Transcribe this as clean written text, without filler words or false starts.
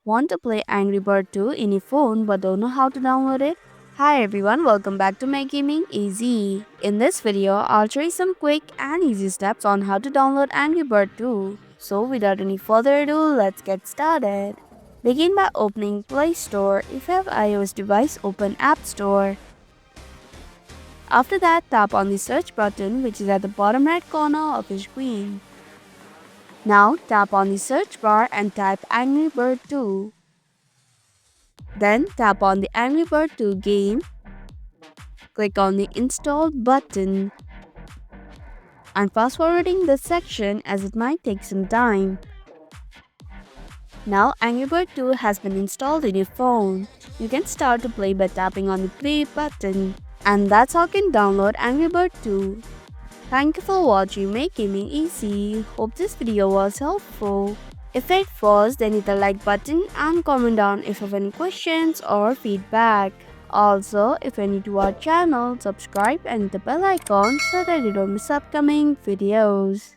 Want to play Angry Bird 2 in your phone but don't know how to download it? Hi everyone, welcome back to Make Gaming Easy. In this video, I'll show you some quick and easy steps on how to download Angry Bird 2. So without any further ado, let's get started. Begin by opening Play Store. If you have iOS device, open App Store. After that, tap on the search button which is at the bottom right corner of your screen. Now tap on the search bar and type Angry Bird 2. Then tap on the Angry Bird 2 game, click on the install button. I'm fast forwarding this section as it might take some time. Now Angry Bird 2 has been installed in your phone. You can start to play by tapping on the play button. And that's how you can download Angry Bird 2. Thank you for watching Make Gaming Easy. Hope this video was helpful. If it was, then hit the like button and comment down if you have any questions or feedback. Also, if you're new to our channel, subscribe and hit the bell icon so that you don't miss upcoming videos.